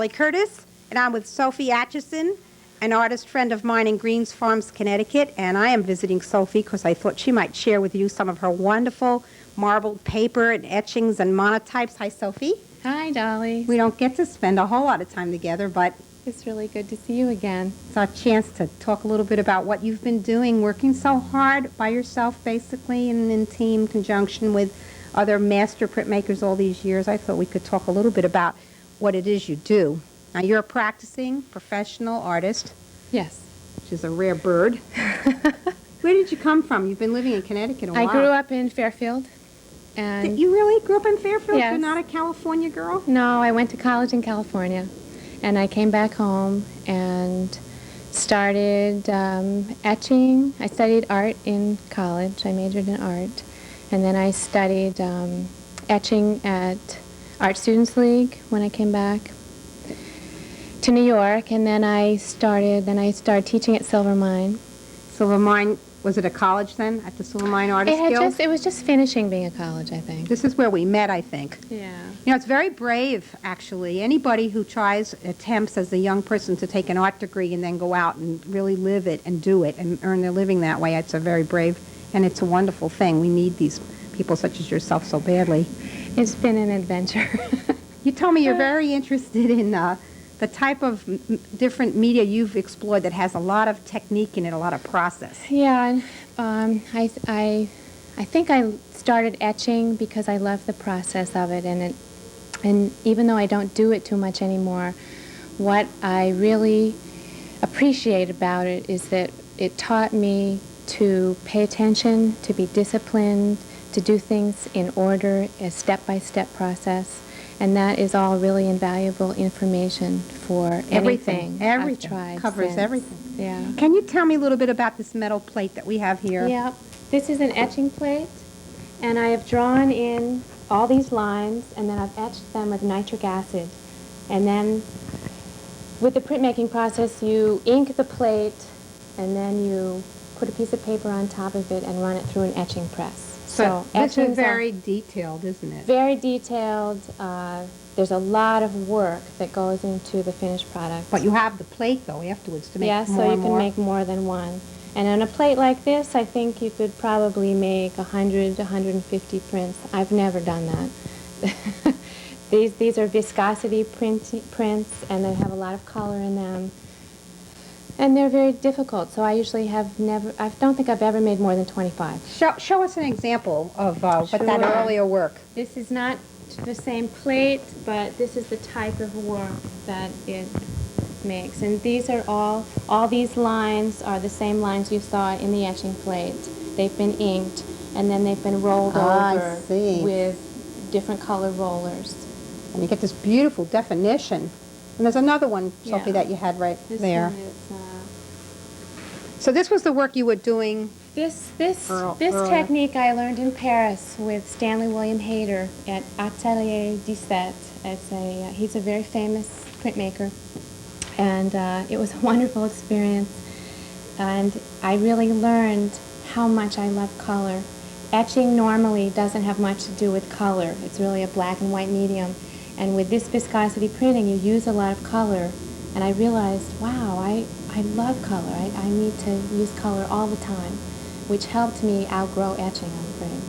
Dolly Curtis, and I'm with Sophie Acheson, an artist friend of mine in Greens Farms, Connecticut, and I am visiting Sophie because I thought she might share with you some of her wonderful marbled paper and etchings and monotypes. Hi, Sophie. Hi, Dolly. We don't get to spend a whole lot of time together, but It's really good to see you again. it's our chance to talk a little bit about what you've been doing, working so hard by yourself, basically, and in team conjunction with other master printmakers all these years. I thought we could talk a little bit about what it is you do. Now, you're a practicing professional artist, Yes. which is a rare bird. Where did you come from? You've been living in Connecticut a while. I grew up in Fairfield. And You really grew up in Fairfield? Yes. You're not a California girl? No, I went to college in California. And I came back home and started etching. I studied art in college. I majored in art. And then I studied etching at Art Students League when I came back to New York. And then I started teaching at Silver Mine. Silver Mine, was it a college then, at the Silver Mine Artist Guild? It was just finishing being a college, I think. This is where we met, I think. Yeah. You know, it's very brave, actually. Anybody who attempts as a young person to take an art degree and then go out and really live it and do it and earn their living that way, it's a very brave, and it's a wonderful thing. We need these people such as yourself so badly. It's been an adventure. You told me you're very interested in the type of different media you've explored that has a lot of technique in it, a lot of process. Yeah, I think I started etching because I love the process of it, and even though I don't do it too much anymore, what I really appreciate about it is that it taught me to pay attention, to be disciplined, to do things in order, a step-by-step process. And that is all really invaluable information for anything I've tried covers since. everything. Yeah. Can you tell me a little bit about this metal plate that we have here? Yeah. This is an etching plate, and I have drawn in all these lines, and then I've etched them with nitric acid. And then with the printmaking process, you ink the plate, and then you put a piece of paper on top of it and run it through an etching press. So this is very detailed, isn't it? Very detailed. There's a lot of work that goes into the finished product. But you have the plate, though, afterwards to make more and more. Yeah, so you can make more than one. And on a plate like this, I think you could probably make 100 to 150 prints. I've never done that. These are viscosity prints, and they have a lot of color in them. And they're very difficult, so I usually I don't think I've ever made more than 25. Show us an example of what that earlier work. This is not the same plate, but this is the type of work that it makes. And these are all these lines are the same lines you saw in the etching plate. They've been inked, and then they've been rolled over with different color rollers. And you get this beautiful definition. And there's another one, Sophie, that you had right there. One is, so this was the work you were doing. This technique I learned in Paris with Stanley William Hayter at Atelier 17. He's a very famous printmaker, and it was a wonderful experience. And I really learned how much I love color. Etching normally doesn't have much to do with color. It's really a black and white medium. And with this viscosity printing, you use a lot of color. And I realized, wow, I love color. I need to use color all the time, which helped me outgrow etching, I'm afraid.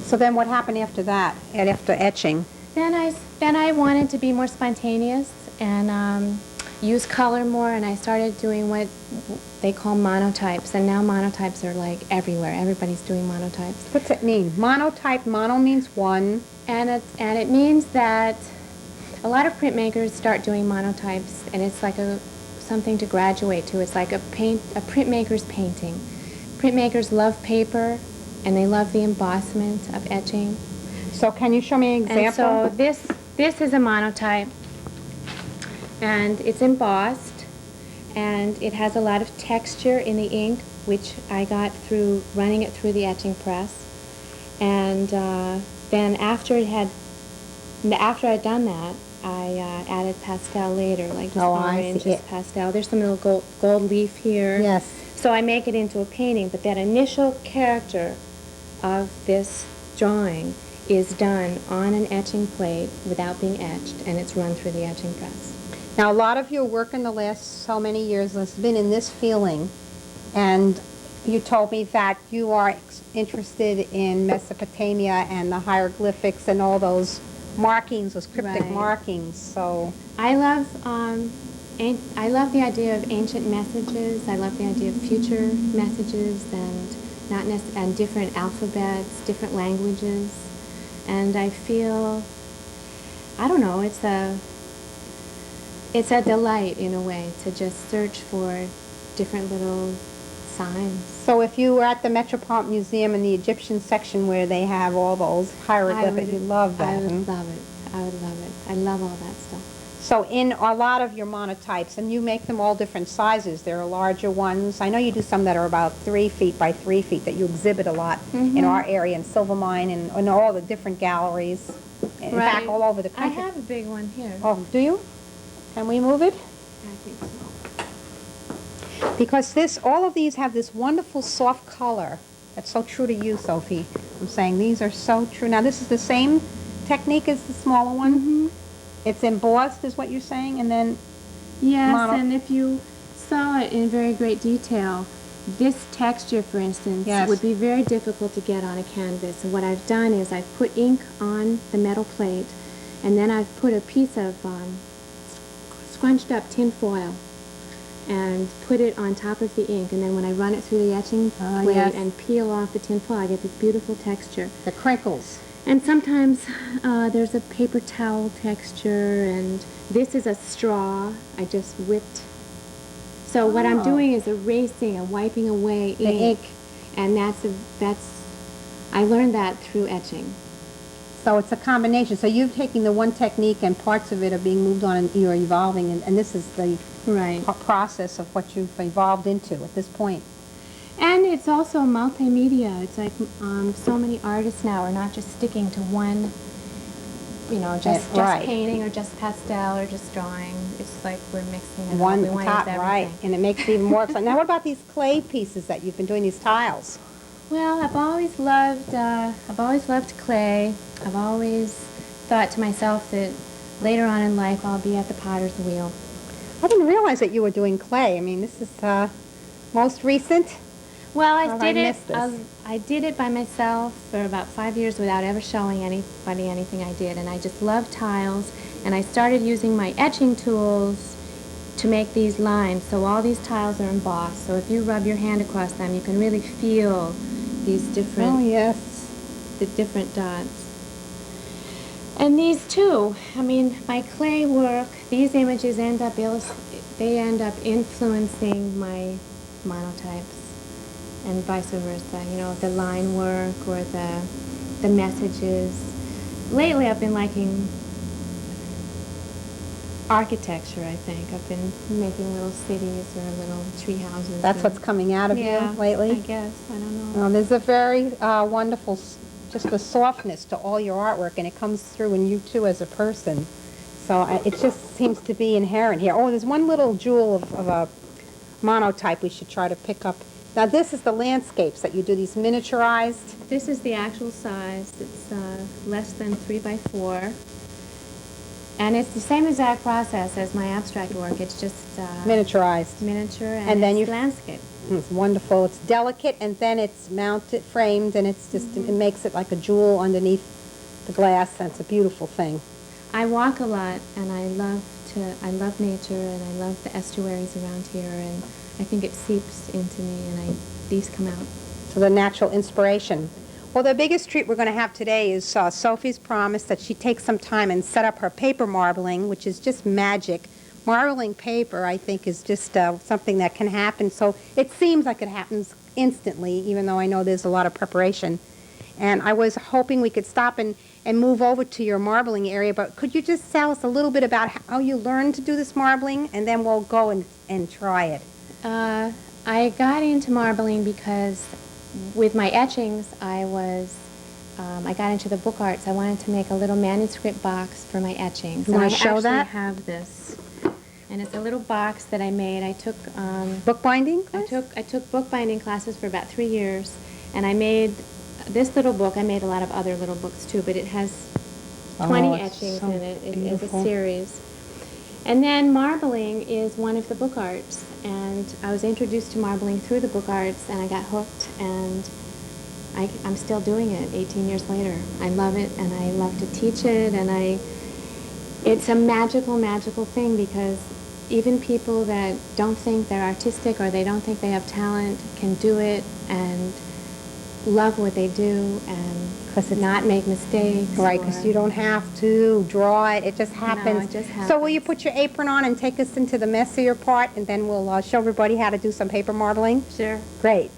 So then what happened after that, after etching? Then I wanted to be more spontaneous and use color more, and I started doing what they call monotypes. And now monotypes are like everywhere. Everybody's doing monotypes. What's it mean? Monotype, mono means one. And it means that a lot of printmakers start doing monotypes, and it's like something to graduate to. It's like a printmaker's painting. Printmakers love paper, and they love the embossment of etching. So can you show me an example? And so this is a monotype, and it's embossed, and it has a lot of texture in the ink, which I got through running it through the etching press. And then after I'd done that, I added pastel later, like just orange, just pastel. There's some little gold leaf here. Yes. So I make it into a painting, but that initial character of this drawing is done on an etching plate without being etched, and it's run through the etching press. Now, a lot of your work in the last so many years has been in this feeling, and you told me that you are interested in Mesopotamia and the hieroglyphics and all those markings, those cryptic Right. markings. So, I love the idea of ancient messages. I love the idea of future messages and different alphabets, different languages. And I feel, I don't know, it's a delight in a way to just search for different little signs. so if you were at the Metropolitan Museum in the Egyptian section where they have all those hieroglyphics, you love that. I would hmm? love it. I would love it. I love all that stuff. So in a lot of your monotypes, and you make them all different sizes. There are larger ones. I know you do some that are about 3 feet by 3 feet that you exhibit a lot in our area, in Silvermine, and in all the different galleries. In fact, all over the I country. have a big one here. Oh, do you? Can we move it? I think so. Because all of these have this wonderful soft color. That's so true to you, Sophie. I'm saying these are so true. Now, this is the same technique as the smaller one. Mm-hmm. It's embossed, is what you're saying, and then Yes, mono- and if you saw it in very great detail, this texture, for instance, Yes. would be very difficult to get on a canvas. And what I've done is I've put ink on the metal plate, and then I've put a piece of scrunched up tin foil and put it on top of the ink. And then when I run it through the etching plate yes. and peel off the tin foil, I get this beautiful texture. the crinkles. And sometimes there's a paper towel texture, and this is a straw. I just whipped. So what I'm Oh. doing is erasing and wiping away The ink. and I learned that through etching. So it's a combination. So you're taking the one technique and parts of it are being moved on and you're evolving, and this is the Right. process of what you've evolved into at this point. And it's also multimedia. It's like so many artists now are not just sticking to one, just right. painting or just pastel or just drawing. It's like we're mixing it One up. We want to top, use right, everything. and it makes it even more exciting. Now, what about these clay pieces that you've been doing, these tiles? Well, I've always loved clay. I've always thought to myself that later on in life I'll be at the potter's wheel. I didn't realize that you were doing clay. I mean, this is most recent. Well, How have I missed this? I did it by myself for about 5 years without ever showing anybody anything I did, and I just love tiles. And I started using my etching tools to make these lines. So all these tiles are embossed. So if you rub your hand across them, you can really feel these different Oh, yes. the different dots. And these too, I mean, my clay work, these images end up influencing my monotypes, and vice versa, the line work or the messages. Lately I've been liking architecture, I think. I've been making little cities or little tree houses. That's what's coming out of yeah, you lately? I guess. I don't know. There's a very wonderful, just a softness to all your artwork, and it comes through in you too as a person. So it just seems to be inherent here. Oh, there's one little jewel of a monotype we should try to pick up. Now this is the landscapes that you do, these miniaturized. This is the actual size. It's less than 3 by 4. And it's the same exact process as my abstract work. It's just Miniaturized. miniature And then it's you- landscape. It's wonderful. It's delicate, and then it's mounted, framed, and it's just, it makes it like a jewel underneath the glass, and it's a beautiful thing. I walk a lot, and I love nature, and I love the estuaries around here, and I think it seeps into me, and these come out. So the natural inspiration. Well, the biggest treat we're going to have today is Sophie's promise that she takes some time and set up her paper marbling, which is just magic. Marbling paper, I think, is just something that can happen. So it seems like it happens instantly, even though I know there's a lot of preparation. And I was hoping we could stop and move over to your marbling area, but could you just tell us a little bit about how you learned to do this marbling, and then we'll go and try it. I got into marbling because with my etchings, I got into the book arts. I wanted to make a little manuscript box for my etchings. You and want to show that? I actually have this. And it's a little box that I made. I took Bookbinding? I took bookbinding classes for about 3 years, and I made this little book. I made a lot of other little books too, but it has 20 it's etchings so in it. It is a beautiful. series. And then marbling is one of the book arts, and I was introduced to marbling through the book arts, and I got hooked, and I'm still doing it 18 years later. I love it, and I love to teach it, and it's a magical, magical thing, because even people that don't think they're artistic or they don't think they have talent can do it and love what they do and not make mistakes. Right, because you don't have to draw it, it just No, happens. it just happens. So will you put your apron on and take us into the messier part, and then we'll show everybody how to do some paper marbling? Sure. Great.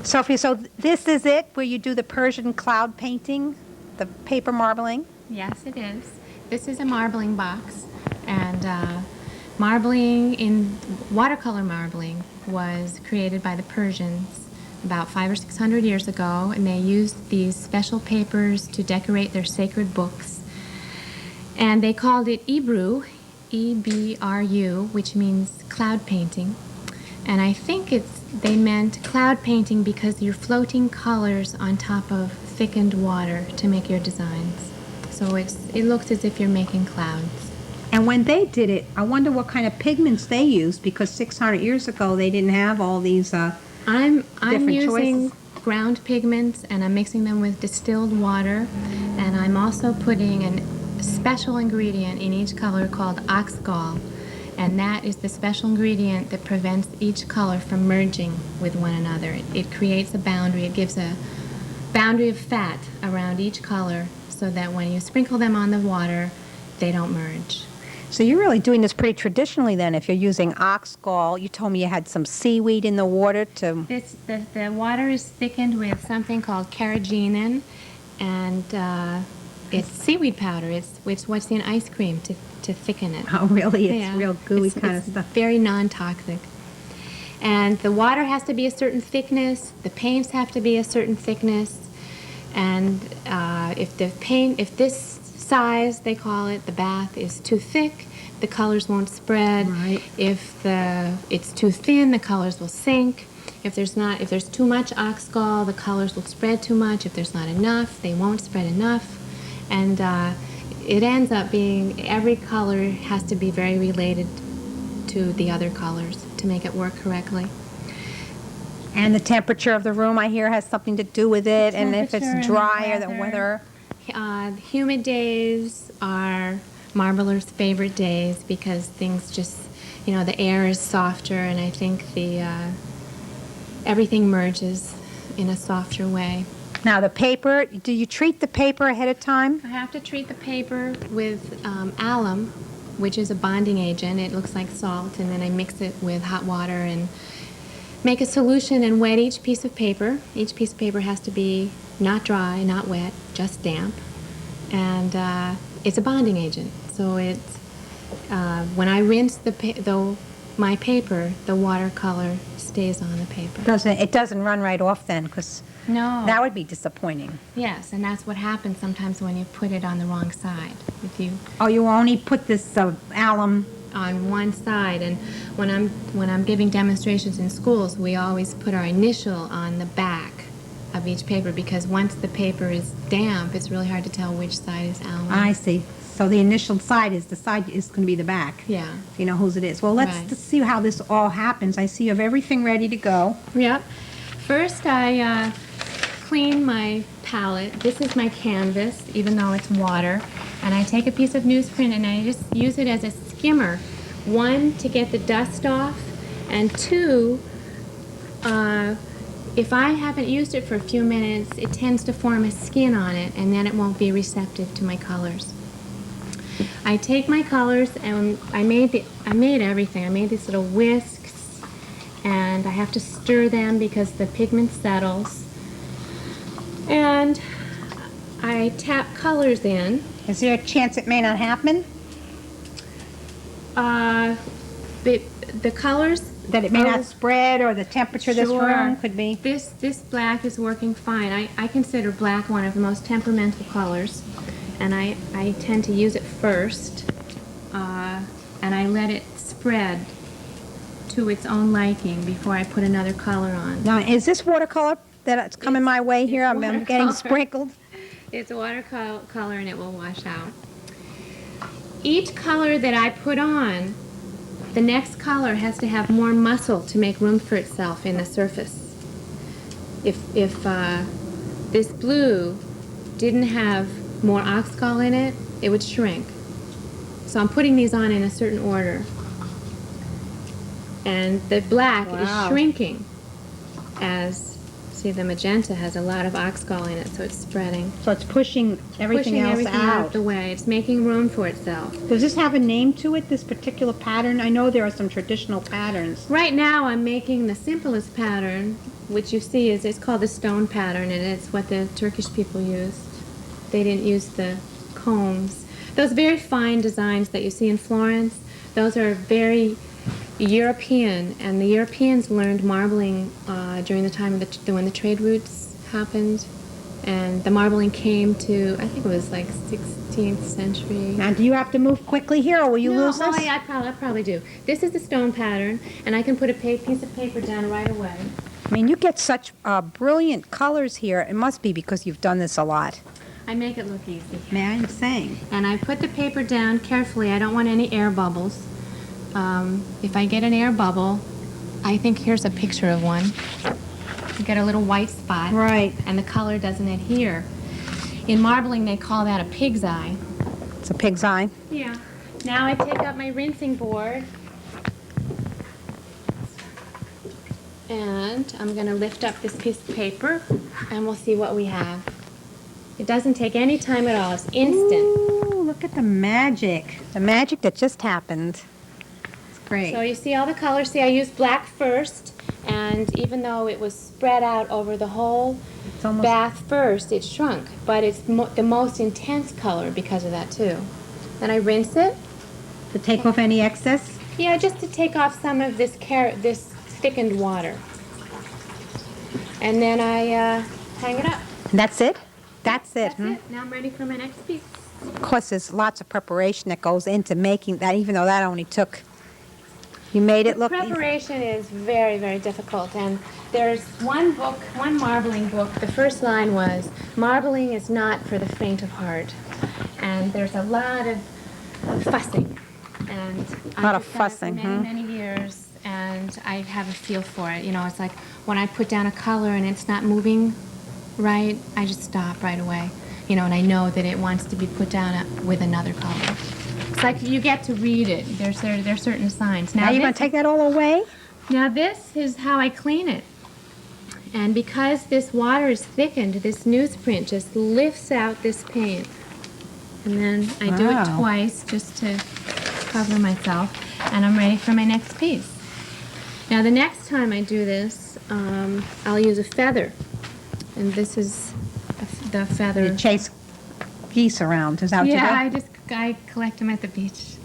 Sophie, so this is it, where you do the Persian cloud painting, the paper marbling? Yes, it is. This is a marbling box, and watercolor marbling was created by the Persians about 500 or 600 years ago, and they used these special papers to decorate their sacred books. And they called it Ebru, E-B-R-U, which means cloud painting. And I think they meant cloud painting because you're floating colors on top of thickened water to make your designs. So it looks as if you're making clouds. And when they did it, I wonder what kind of pigments they used, because 600 years ago they didn't have all these I'm different using choices. ground pigments, and I'm mixing them with distilled water, and I'm also putting a special ingredient in each color called oxgall, and that is the special ingredient that prevents each color from merging with one another. It creates a boundary. It gives a boundary of fat around each color so that when you sprinkle them on the water, they don't merge. So you're really doing this pretty traditionally then, if you're using oxgall. You told me you had some seaweed in the water to... The water is thickened with something called carrageenan, and it's seaweed powder. It's what's in ice cream to thicken it. Oh, really? It's Yeah. real gooey kind of It's stuff. very non-toxic. And the water has to be a certain thickness. The paints have to be a certain thickness. And if this size, they call it, the bath, is too thick, the colors won't spread. Right. If it's too thin, the colors will sink. If there's too much oxgall, the colors will spread too much. If there's not enough, they won't spread enough. And it ends up being every color has to be very related to the other colors to make it work correctly. And the temperature of the room, I hear, has something to do with it, and if temperature and it's the dry or the weather. weather. Humid days are marblers' favorite days because things just, the air is softer, and I think everything merges in a softer way. Now, the paper, do you treat the paper ahead of time? I have to treat the paper with alum, which is a bonding agent. It looks like salt, and then I mix it with hot water and make a solution and wet each piece of paper. Each piece of paper has to be not dry, not wet, just damp. And it's a bonding agent. So it's when I rinse my paper, the watercolor stays on the paper. It doesn't run right off then, because No. that would be disappointing. Yes, and that's what happens sometimes when you put it on the wrong side. If you Oh, you only put this alum. on one side, and when I'm giving demonstrations in schools, we always put our initial on the back of each paper, because once the paper is damp, it's really hard to tell which side is alum. I see. So the initial side is going to be the back. Yeah. So you know whose it is. Well, let's Right. just see how this all happens. I see you have everything ready to go. Yep. First, I clean my palette. This is my canvas, even though it's water. And I take a piece of newsprint and I just use it as a skimmer. One, to get the dust off, and two, if I haven't used it for a few minutes, it tends to form a skin on it, and then it won't be receptive to my colors. I take my colors, and I made everything. I made these little whisks, and I have to stir them because the pigment settles. And I tap colors in. Is there a chance it may not happen? The colors, That it may not spread, or the temperature of this Sure. room could be? This black is working fine. I consider black one of the most temperamental colors, and I tend to use it first, and I let it spread to its own liking before I put another color on. Now, is this watercolor that's coming my way here? I'm getting watercolor. sprinkled. It's a watercolor and it will wash out. Each color that I put on, the next color has to have more muscle to make room for itself in the surface. If this blue didn't have more oxgall in it, it would shrink. So I'm putting these on in a certain order. And the black Wow. is shrinking as, see, the magenta has a lot of oxgall in it, so it's spreading. So it's pushing everything else out out. the way. It's making room for itself. Does this have a name to it, this particular pattern? I know there are some traditional patterns. Right now I'm making the simplest pattern, which you see it's called the stone pattern, and it's what the Turkish people used. They didn't use the combs. Those very fine designs that you see in Florence, those are very European, and the Europeans learned marbling during the time of when the trade routes happened, and the marbling came to, I think it was like 16th century. Now, do you have to move quickly here, or will you lose this? I probably do. This is the stone pattern, and I can put a piece of paper down right away. I mean, you get such brilliant colors here. It must be because you've done this a lot. I make it look easy. May I saying? And I put the paper down carefully. I don't want any air bubbles. If I get an air bubble, I think here's a picture of one. You get a little white spot. Right. And the color doesn't adhere. In marbling, they call that a pig's eye. It's a pig's eye. Yeah. Now I take out my rinsing board. And I'm going to lift up this piece of paper, and we'll see what we have. It doesn't take any time at all. It's instant. Ooh, look at the magic. The magic that just happened. It's great. So you see all the colors. See, I used black first, and even though it was spread out over the whole It's almost- bath first, it shrunk. But it's the most intense color because of that, too. Then I rinse it. To take off any excess? Yeah, just to take off some of this thickened water. And then I hang it up. And that's it? That's it. That's it. Now I'm ready for my next piece. Of course, there's lots of preparation that goes into making that, even though that only took... You made it look easy. Preparation is very, very difficult, and there's one marbling book. The first line was, "Marbling is not for the faint of heart," and there's a lot of fussing, and A lot of I've done it fussing, for many years, and I have a feel for it. You know, it's like when I put down a color and it's not moving right, I just stop right away. You know, and I know that it wants to be put down with another color. It's like you get to read it. There's certain signs. Now you're going to take that all away? Now this is how I clean it. And because this water is thickened, this newsprint just lifts out this paint. And then I do it Wow. twice just to cover myself. And I'm ready for my next piece. Now the next time I do this, I'll use a feather. And this is the feather. You chase geese around. Is that what Yeah, you do? I collect them at the beach.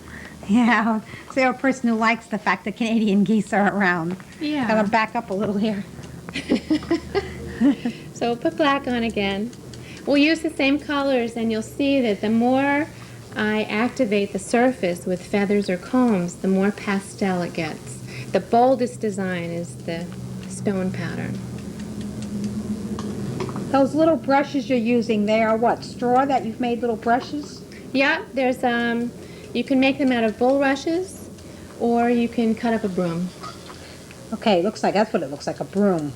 Yeah. So you're a person who likes the fact that Canadian geese are around. Yeah. Gotta back up a little here. So put black on again. We'll use the same colors, and you'll see that the more I activate the surface with feathers or combs, the more pastel it gets. The boldest design is the stone pattern. Those little brushes you're using, they are what, straw that you've made little brushes? Yeah, there's you can make them out of bulrushes, or you can cut up a broom. Okay, looks like, that's what it looks like, a broom.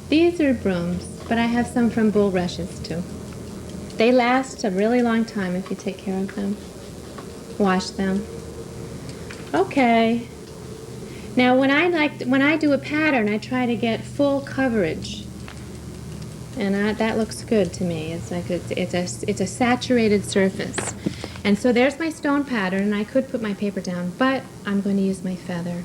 These are brooms, but I have some from bulrushes too. They last a really long time if you take care of them. Wash them. Okay. Now when I do a pattern, I try to get full coverage, and that looks good to me. It's like it's a saturated surface, and so there's my stone pattern. And I could put my paper down, but I'm going to use my feather.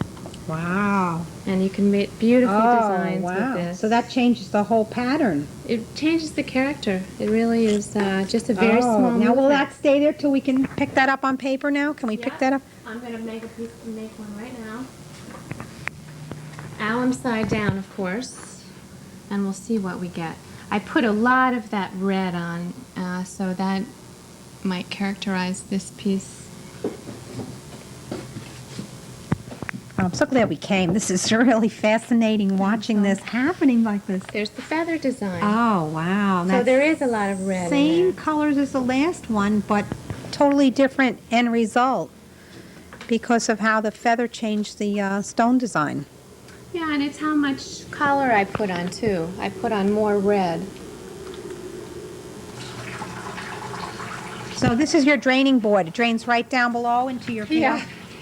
Wow. And you can make beautiful designs with this. So that changes the whole pattern. It changes the character. It really is just a very small Now movement. will that stay there till we can pick that up on paper now? Can we pick that up? I'm going to make one right now. Alum side down, of course, and we'll see what we get. I put a lot of that red on, so that might characterize this piece. I'm so glad we came. This is really fascinating watching this happening like this. There's the feather design. Oh, wow. So there is a lot of red in Same there. colors as the last one, but totally different end result because of how the feather changed the stone design. Yeah, and it's how much color I put on, too. I put on more red. So this is your draining board. It drains right down below into your field.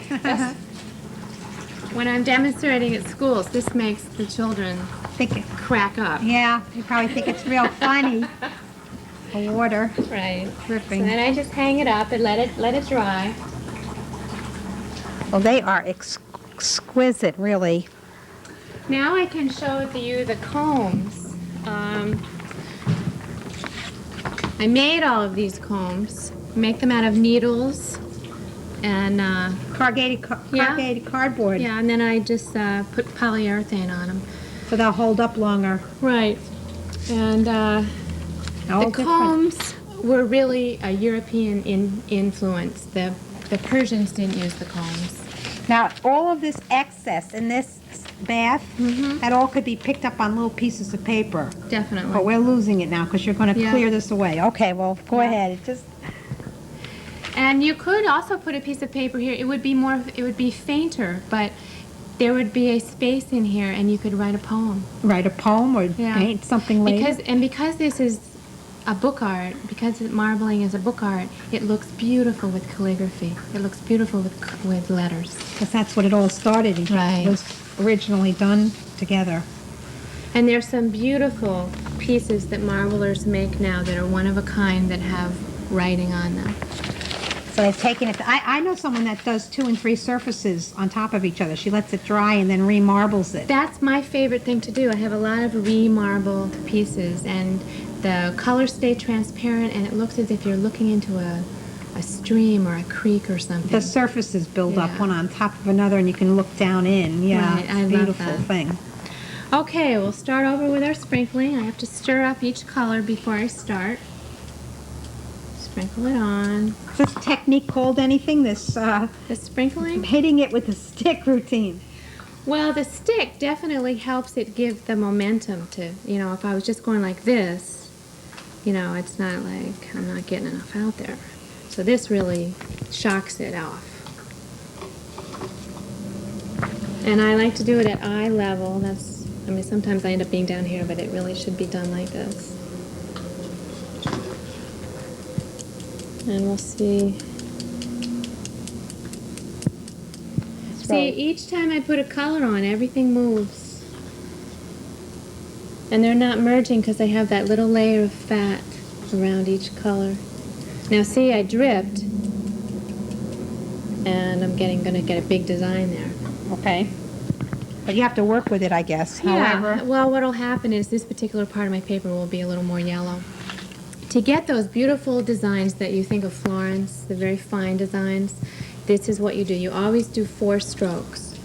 Yeah. When I'm demonstrating at schools, this makes the children crack up. Yeah, they probably think it's real funny. The water Right. dripping. And then I just hang it up and let it dry. Well, they are exquisite, really. Now I can show you the combs. I made all of these combs. Make them out of needles and Corrugated cardboard. yeah, and then I just put polyurethane on them. So they'll hold up longer. Right. And the combs were really a European influence. The Persians didn't use the combs. Now, all of this excess in this bath, that all could be picked up on little pieces of paper. Definitely. But we're losing it now because you're going to clear this away. Okay, well, go ahead. And you could also put a piece of paper here. It would be fainter, but there would be a space in here, and you could write a poem. Write a poem or paint something later? Because this is a book art, because marbling is a book art, it looks beautiful with calligraphy. It looks beautiful with letters. Because that's what it all started. Right. It was originally done together. And there's some beautiful pieces that marblers make now that are one of a kind that have writing on them. So they've taken it. I know someone that does 2 and 3 surfaces on top of each other. She lets it dry and then remarbles it. That's my favorite thing to do. I have a lot of remarbled pieces, and the colors stay transparent, and it looks as if you're looking into a stream or a creek or something. The surfaces build up one on top of another, and you can look down in. Yeah, Right, it's I a love beautiful that. thing. Okay, we'll start over with our sprinkling. I have to stir up each color before I start. Sprinkle it on. Is this technique called anything? This The sprinkling? hitting it with the stick routine. Well, the stick definitely helps it give the momentum to, if I was just going like this, it's not like I'm not getting enough out there. So this really shocks it off. And I like to do it at eye level. Sometimes I end up being down here, but it really should be done like this. And we'll see. See, each time I put a color on, everything moves. And they're not merging because I have that little layer of fat around each color. Now see, I dripped, and I'm going to get a big design there. Okay. But you have to work with it, I guess. Yeah, However, well, what'll happen is this particular part of my paper will be a little more yellow. To get those beautiful designs that you think of Florence, the very fine designs, this is what you do. You always do 4 strokes.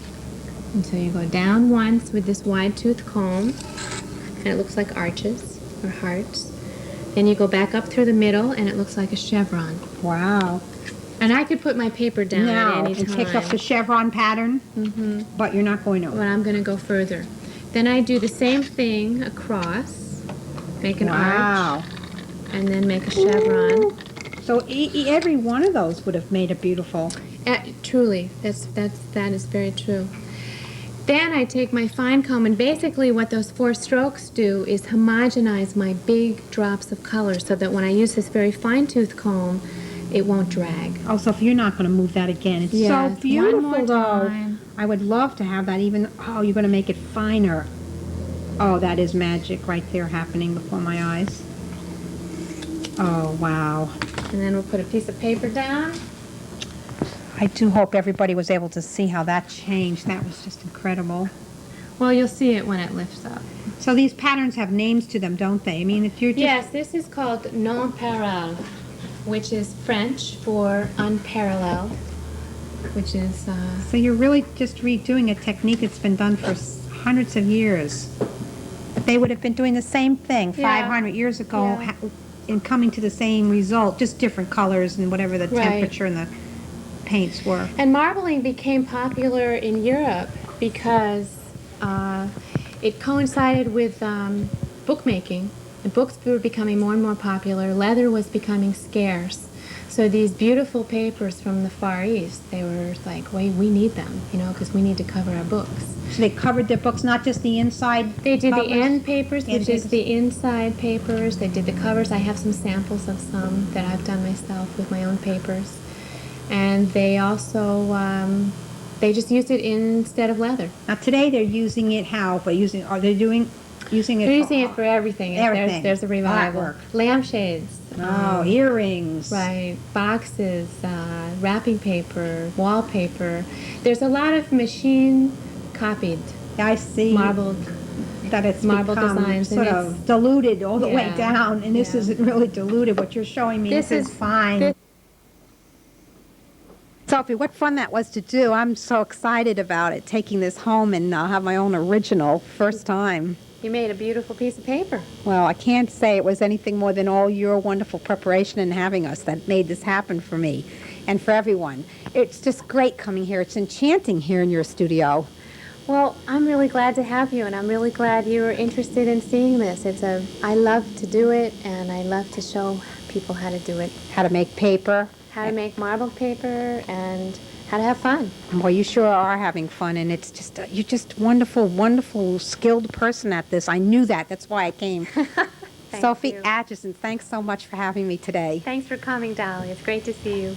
And so you go down once with this wide tooth comb, and it looks like arches or hearts. Then you go back up through the middle, and it looks like a chevron. wow. And I could put my paper down at any time. And take off the chevron pattern, but you're not going to. But I'm going to go further. Then I do the same thing across, make an Wow. arch, and then make a chevron. So every one of those would have made it beautiful. Truly, that is very true. Then I take my fine comb, and basically what those 4 strokes do is homogenize my big drops of color so that when I use this very fine-tooth comb, it won't drag. Oh, so if you're not going to move that again. It's Yes, so beautiful, one more though. time. I would love to have that even, oh, you're going to make it finer. Oh, that is magic right there happening before my eyes. Oh, wow. And then we'll put a piece of paper down. I do hope everybody was able to see how that changed. That was just incredible. Well, you'll see it when it lifts up. So these patterns have names to them, don't they? I mean, if you're just... Yes, this is called non pareil, which is French for unparalleled, which is... So you're really just redoing a technique that's been done for hundreds of years. They would have been doing the same thing Yeah. 500 years ago Yeah. and coming to the same result, just different colors and whatever the Right. temperature and the paints were. And marbling became popular in Europe because it coincided with bookmaking. And books were becoming more and more popular. Leather was becoming scarce. So these beautiful papers from the Far East, they were like, wait, we need them, because we need to cover our books. So they covered their books, not just the inside They did covers? the end papers, End which is papers. the inside papers. They did the covers. I have some samples of some that I've done myself with my own papers. And they also, they just used it instead of leather. Now today they're using it how? Using it They're using it for everything. Everything. There's a revival. Artwork. Lampshades. Earrings. Right. Boxes, wrapping paper, wallpaper. There's a lot of machine copied, I see marbled. that it's marble become designs, and sort it's- of diluted all the way Yeah, down, and this yeah. isn't really diluted. What you're showing me, This is is- fine. this- Sophie, what fun that was to do. I'm so excited about it, taking this home and have my own original first time. You made a beautiful piece of paper. Well, I can't say it was anything more than all your wonderful preparation and having us that made this happen for me and for everyone. It's just great coming here. It's enchanting here in your studio. Well, I'm really glad to have you, and I'm really glad you were interested in seeing this. I love to do it, and I love to show people how to do it. How to make paper. How to make marbled paper, and how to have fun. Well, you sure are having fun, and it's just, you're just wonderful, wonderful, skilled person at this. I knew that. That's why I came. Thank Sophie you. Acheson, thanks so much for having me today. Thanks for coming, Dolly. It's great to see you.